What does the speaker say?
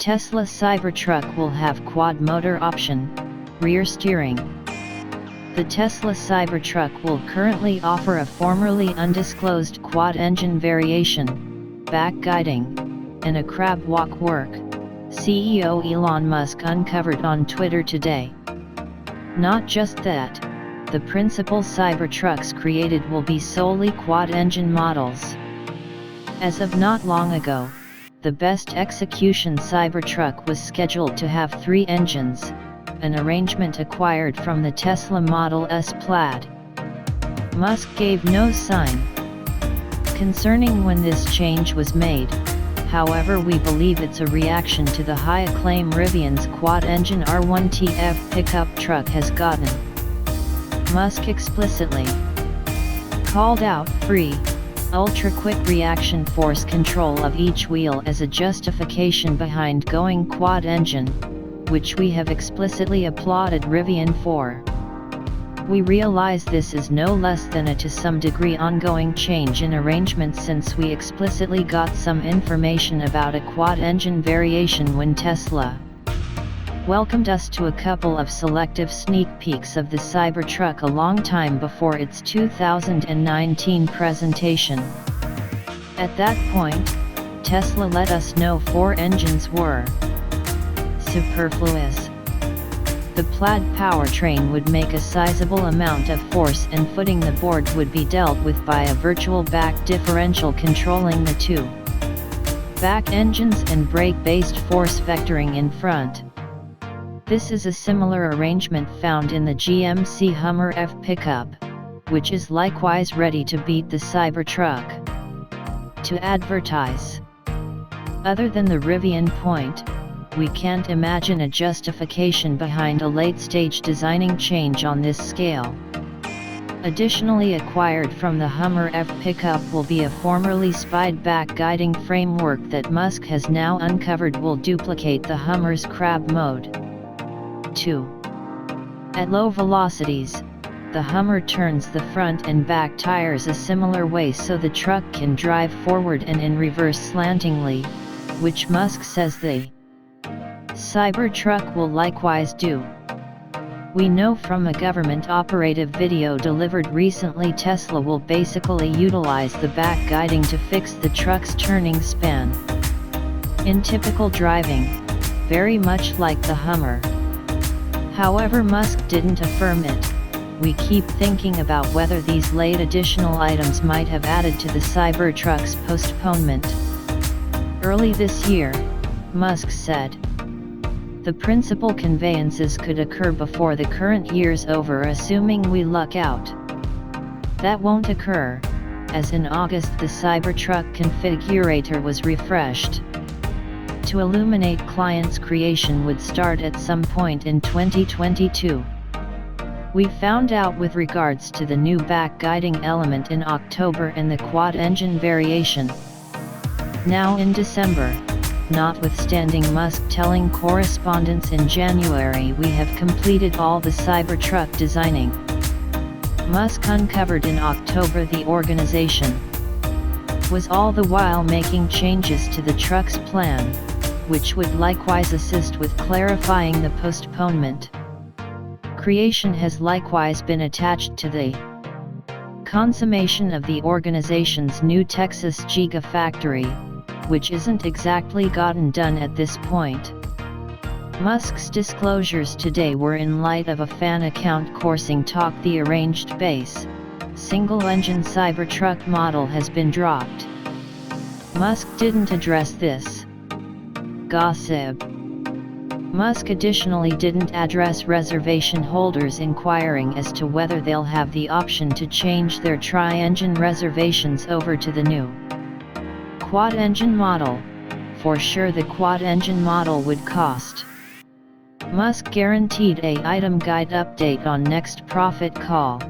Tesla Cybertruck will have quad motor option, rear steering. The Tesla Cybertruck will currently offer a formerly undisclosed quad-engine variation, back guiding, and a crab walk work, CEO Elon Musk uncovered on Twitter today. Not just that, the principal Cybertrucks created will be solely quad-engine models. As of not long ago, the best execution Cybertruck was scheduled to have 3 engines, an arrangement acquired from the Tesla Model S Plaid. Musk gave no sign concerning when this change was made, however we believe it's a reaction to the high acclaim Rivian's quad-engine R1TF pickup truck has gotten. Musk explicitly called out free, ultra-quick reaction force control of each wheel as a justification behind going quad-engine, which we have explicitly applauded Rivian for. We realize this is no less than a to some degree ongoing change in arrangement since we explicitly got some information about a quad-engine variation when Tesla welcomed us to a couple of selective sneak peeks of the Cybertruck a long time before its 2019 presentation. At that point, Tesla let us know 4 engines were superfluous. The Plaid powertrain would make a sizable amount of force and footing the board would be dealt with by a virtual back differential controlling the 2 back engines and brake-based force vectoring in front. This is a similar arrangement found in the GMC Hummer F pickup, which is likewise ready to beat the Cybertruck. To advertise. Other than the Rivian point, we can't imagine a justification behind a late-stage designing change on this scale. Additionally, acquired from the Hummer F pickup will be a formerly spied back guiding framework that Musk has now uncovered will duplicate the Hummer's crab mode. 2. At low velocities, the Hummer turns the front and back tires a similar way so the truck can drive forward and in reverse slantingly, which Musk says the Cybertruck will likewise do. We know from a government-operated video delivered recently Tesla will basically utilize the back guiding to fix the truck's turning span. In typical driving, very much like the Hummer. However, Musk didn't affirm it. We keep thinking about whether these late additional items might have added to the Cybertruck's postponement. Early this year, Musk said, the principal conveyances could occur before the current year's over assuming we luck out. That won't occur, as in August the Cybertruck configurator was refreshed. To illuminate clients' creation would start at some point in 2022. We found out with regards to the new back guiding element in October and the quad engine variation. Now in December, notwithstanding Musk telling correspondents in January we have completed all the Cybertruck designing. Musk uncovered in October the organization was all the while making changes to the truck's plan, which would likewise assist with clarifying the postponement. Creation has likewise been attached to the consummation of the organization's new Texas Gigafactory, which isn't exactly gotten done at this point. Musk's disclosures today were in light of a fan account coursing talk the arranged base, single-engine Cybertruck model has been dropped. Musk didn't address this gossip. Musk additionally didn't address reservation holders inquiring as to whether they'll have the option to change their tri-engine reservations over to the new quad-engine model. For sure the quad-engine model would cost. Musk guaranteed a item guide update on next profit call.